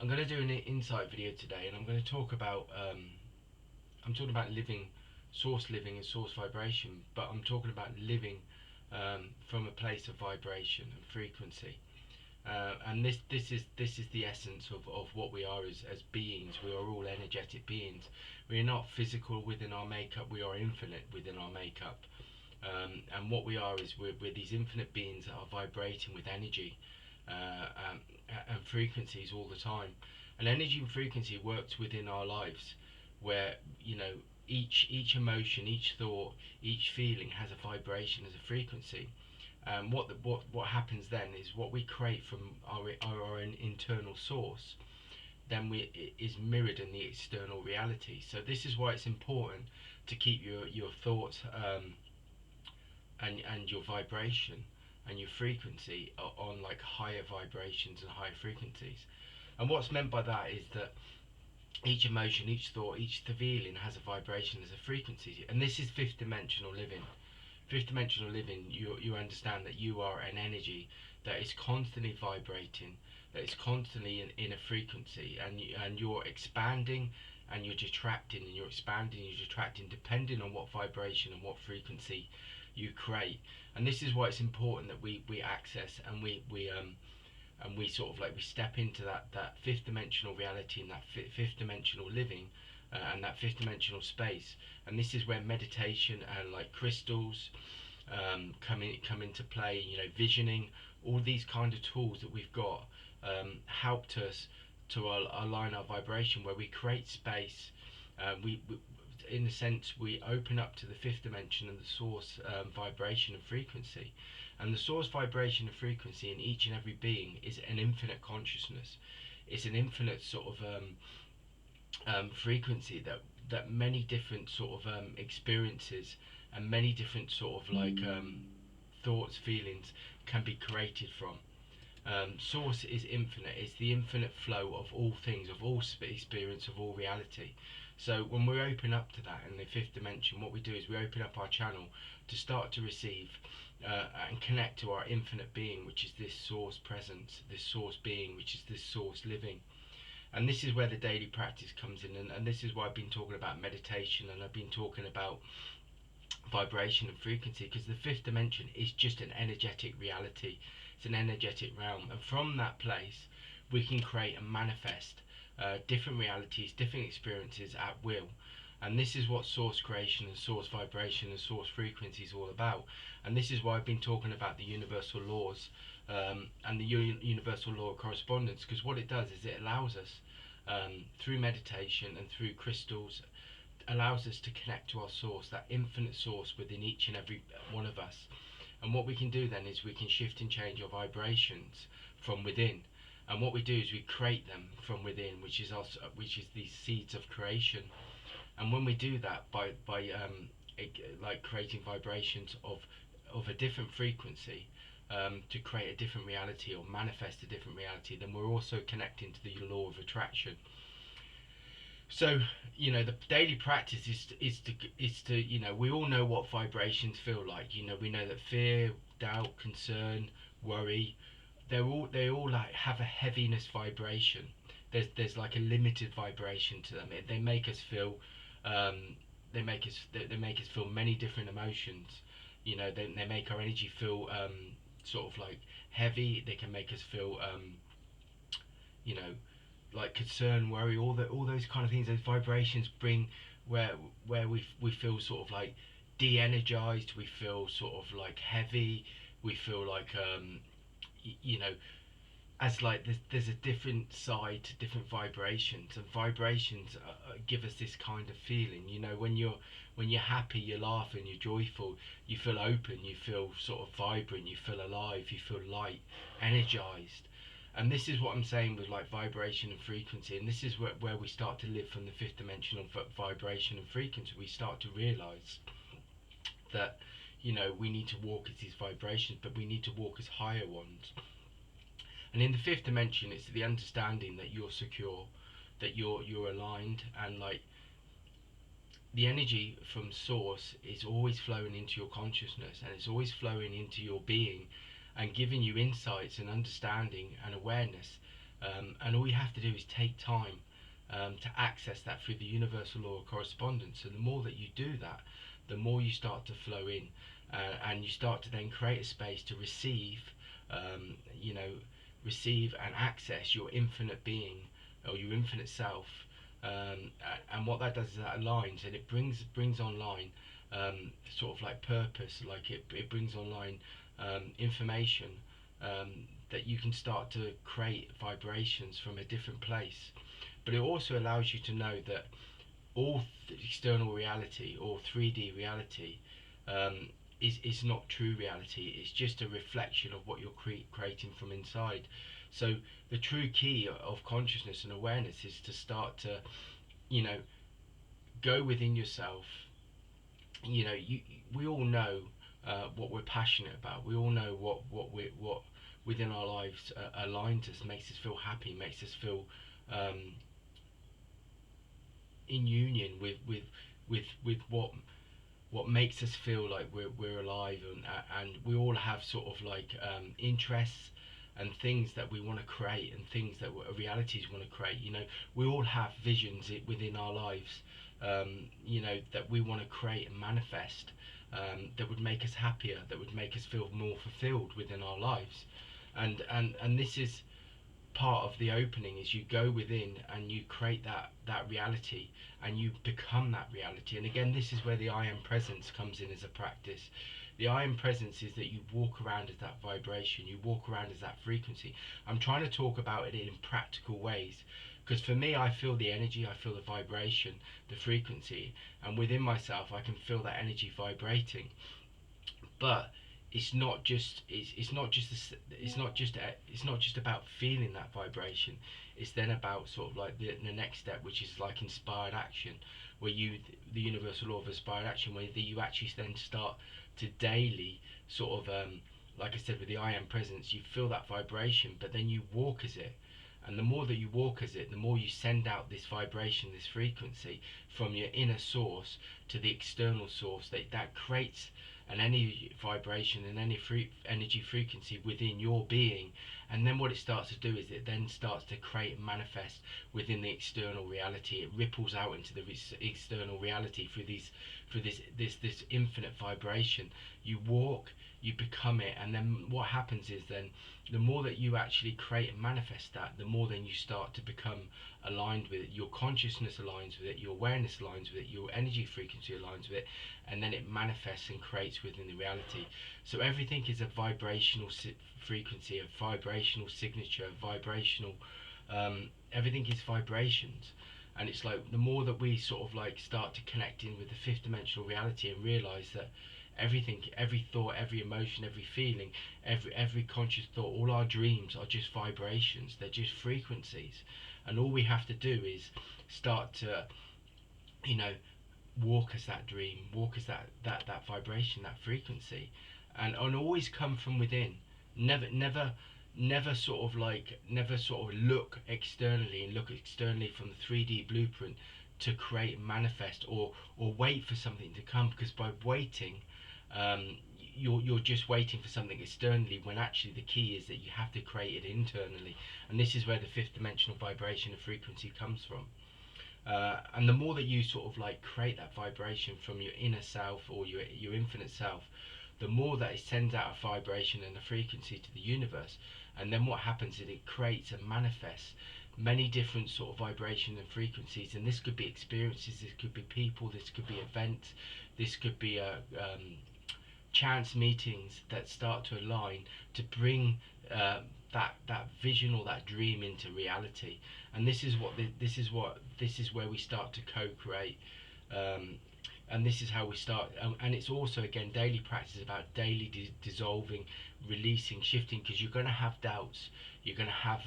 I'm going to do an insight video today, and I'm going to talk about I'm talking about living, source living and source vibration, but I'm talking about living from a place of vibration and frequency. And this is the essence of what we are as beings. We are all energetic beings. We are not physical within our makeup. We are infinite within our makeup. And what we are is we're these infinite beings that are vibrating with energy and frequencies all the time. And energy and frequency works within our lives, where each emotion, each thought, each feeling has a vibration, has a frequency. What happens then is what we create from our own internal source, then is mirrored in the external reality. So this is why it's important to keep your thoughts and your vibration and your frequency on like higher vibrations and higher frequencies. And what's meant by that is that each emotion, each thought, each feeling has a vibration, has a frequency, and this is fifth dimensional living. Fifth dimensional living, you understand that you are an energy that is constantly vibrating, that is constantly in a frequency, and you're expanding and you're detracting, and you're expanding and you're detracting depending on what vibration and what frequency you create. And this is why it's important that we access and we sort of like we step into that fifth dimensional reality and that fifth dimensional living, and that fifth dimensional space. And this is where meditation and like crystals come into play. Visioning, all these kind of tools that we've got helped us to align our vibration, where we create space. We in a sense we open up to the fifth dimension and the source vibration and frequency. And the source vibration and frequency in each and every being is an infinite consciousness. It's an infinite sort of frequency that many different sort of experiences and many different sort of like thoughts, feelings can be created from. Source is infinite. It's the infinite flow of all things, of all experience, of all reality. So when we open up to that in the fifth dimension, what we do is we open up our channel to start to receive and connect to our infinite being, which is this source presence, this source being, which is this source living. And this is where the daily practice comes in, and this is why I've been talking about meditation, and I've been talking about vibration and frequency, because the fifth dimension is just an energetic reality. It's an energetic realm, and from that place we can create and manifest different realities, different experiences at will. And this is what source creation and source vibration and source frequency is all about. And this is why I've been talking about the universal laws and the universal law of correspondence, because what it does is it allows us through meditation and through crystals, allows us to connect to our source, that infinite source within each and every one of us. And what we can do then is we can shift and change our vibrations from within. And what we do is we create them from within, which is these seeds of creation. And when we do that by like creating vibrations of a different frequency, to create a different reality or manifest a different reality, then we're also connecting to the law of attraction. So the daily practice is to we all know what vibrations feel like. We know that fear, doubt, concern, worry, they all like have a heaviness vibration. There's like a limited vibration to them. They make us feel they make us feel many different emotions. They make our energy feel sort of like heavy. They can make us feel you know like concern, worry, all those kind of things. Those vibrations bring where we feel sort of like de-energized. We feel sort of like heavy. We feel like you know as like there's a different side to different vibrations, and vibrations give us this kind of feeling. When you're happy, you're laughing, you're joyful, you feel open, you feel sort of vibrant, you feel alive, you feel light, energized. And this is what I'm saying with like vibration and frequency, and this is where we start to live from the fifth dimensional vibration and frequency. We start to realize that we need to walk as these vibrations, but we need to walk as higher ones. And in the fifth dimension, it's the understanding that you're secure, that you're aligned, and like the energy from source is always flowing into your consciousness, and it's always flowing into your being and giving you insights and understanding and awareness And all you have to do is take time to access that through the universal law of correspondence. And the more that you do that, the more you start to flow in, and you start to then create a space to receive, um, you know, receive and access your infinite being or your infinite self. And what that does is that aligns, and it brings online sort of like purpose, like it brings online information, that you can start to create vibrations from a different place. But it also allows you to know that all external reality or 3D reality um, is not true reality. It's just a reflection of what you're creating from inside. So the true key of consciousness and awareness is to start to, you know, go within yourself. You know, we all know what we're passionate about. We all know what within our lives aligns us, makes us feel happy, makes us feel um, in union with what makes us feel like we're alive, and we all have sort of like interests and things that we want to create, and things that realities want to create. You know, we all have visions within our lives, you know, that we want to create and manifest, that would make us happier, that would make us feel more fulfilled within our lives. And this is part of the opening, is you go within and you create that reality, and you become that reality. And again, this is where the I am presence comes in as a practice. The I am presence is that you walk around as that vibration, you walk around as that frequency. I'm trying to talk about it in practical ways, because for me, I feel the energy, I feel the vibration, the frequency, and within myself I can feel that energy vibrating. But it's not just it's not just about feeling that vibration. It's then about sort of like the next step, which is like inspired action, where you, the universal law of inspired action, where you actually then start to daily sort of like I said, with the I am presence, you feel that vibration, but then you walk as it. And the more that you walk as it, the more you send out this vibration, this frequency from your inner source to the external source, that creates an energy vibration and any energy frequency within your being. And then what it starts to do is it then starts to create and manifest within the external reality. It ripples out into the external reality through this infinite vibration. You walk, you become it, and then what happens is then the more that you actually create and manifest that, the more then you start to become aligned with it. Your consciousness aligns with it, your awareness aligns with it, your energy frequency aligns with it, and then it manifests and creates within the reality. So everything is a vibrational frequency, a vibrational signature, a vibrational everything is vibrations. And it's like the more that we sort of like start to connect in with the fifth dimensional reality and realize that everything, every thought, every emotion, every feeling, every conscious thought, all our dreams are just vibrations, they're just frequencies. And all we have to do is start to, you know, walk as that dream, walk as that vibration, that frequency, and always come from within. Never sort of like, never sort of look externally and look externally from the 3D blueprint to create and manifest, or wait for something to come, because by waiting, you're just waiting for something externally, when actually the key is that you have to create it internally. And this is where the fifth dimensional vibration and frequency comes from. And the more that you sort of like create that vibration from your inner self or your infinite self, the more that it sends out a vibration and a frequency to the universe. And then what happens is it creates and manifests many different sort of vibration and frequencies. And this could be experiences, this could be people, this could be events, this could be chance meetings that start to align to bring that vision or that dream into reality. And this is where we start to co-create, and this is how we start. And it's also, again, daily practice about daily dissolving, releasing, shifting, because you're going to have doubts, you're going to have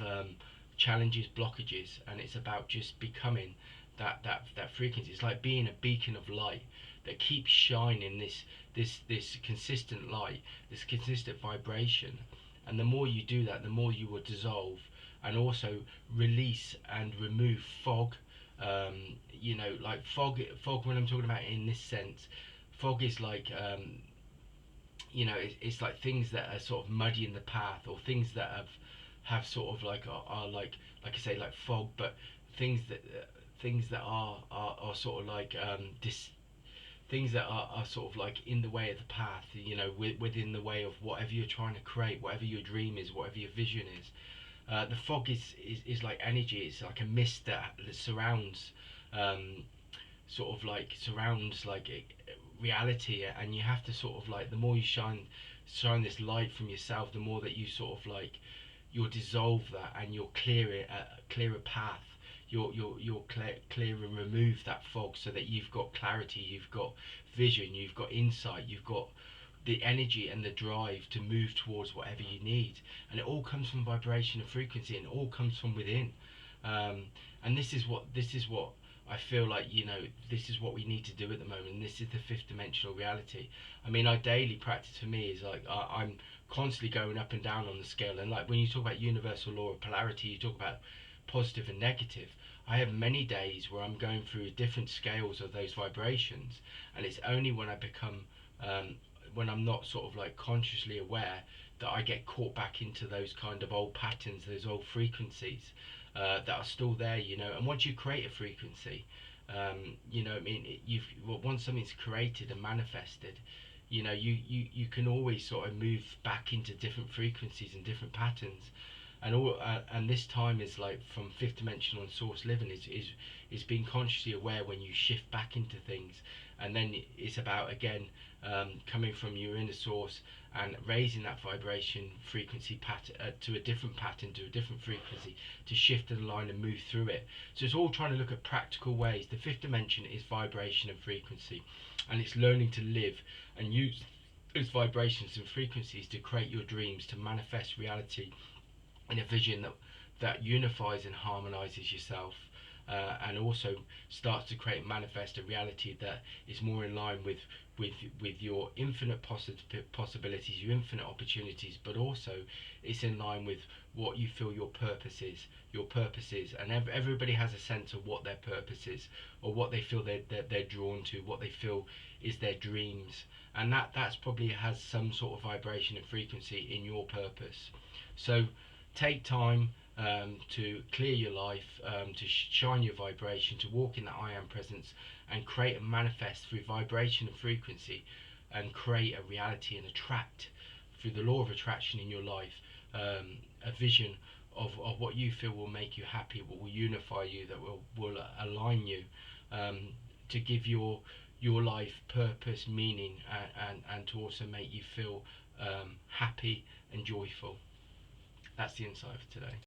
challenges, blockages, and it's about just becoming that frequency. It's like being a beacon of light that keeps shining this consistent light, this consistent vibration. And the more you do that, the more you will dissolve and also release and remove fog. You know, like fog when I'm talking about in this sense, fog is like you know, it's like things that are sort of muddy in the path, or things that have sort of like are like I say, like fog, but things that are sort of like things that are sort of like in the way of the path, you know, within the way of whatever you're trying to create, whatever your dream is, whatever your vision is. The fog is like energy. It's like a mist that surrounds, um, sort of like surrounds like reality, and you have to sort of like, the more you shine this light from yourself, the more that you sort of like, you'll dissolve that, and you'll clear a path. You'll clear and remove that fog, so that you've got clarity, you've got vision, you've got insight, you've got the energy and the drive to move towards whatever you need. And it all comes from vibration and frequency, and it all comes from within. And this is what I feel like, you know, this is what we need to do at the moment. And this is the fifth dimensional reality. I mean, our daily practice for me is like, I'm constantly going up and down on the scale. And like when you talk about universal law of polarity, you talk about positive and negative. I have many days where I'm going through different scales of those vibrations, and it's only when I become, when I'm not sort of like consciously aware, that I get caught back into those kind of old patterns, those old frequencies, that are still there, you know. And once you create a frequency, you know, I mean, once something's created and manifested, you know, you can always sort of move back into different frequencies and different patterns. And this time is like from fifth dimensional and source living is being consciously aware when you shift back into things. And then it's about, again, coming from your inner source and raising that vibration frequency pattern, to a different pattern, to a different frequency, to shift and align and move through it. So it's all trying to look at practical ways. The fifth dimension is vibration and frequency, and it's learning to live and use those vibrations and frequencies to create your dreams, to manifest reality in a vision that unifies and harmonizes yourself, and also starts to create and manifest a reality that is more in line with your infinite possibilities, your infinite opportunities, but also it's in line with what you feel your purpose is. Your purpose is, and everybody has a sense of what their purpose is, or what they feel they're drawn to, what they feel is their dreams, and that's probably has some sort of vibration and frequency in your purpose. So take time, to clear your life, to shine your vibration, to walk in that I am presence, and create and manifest through vibration and frequency, and create a reality and attract through the law of attraction in your life, a vision of what you feel will make you happy, what will unify you, that will align you, to give your life purpose, meaning, and to also make you feel happy and joyful. That's the insight for today.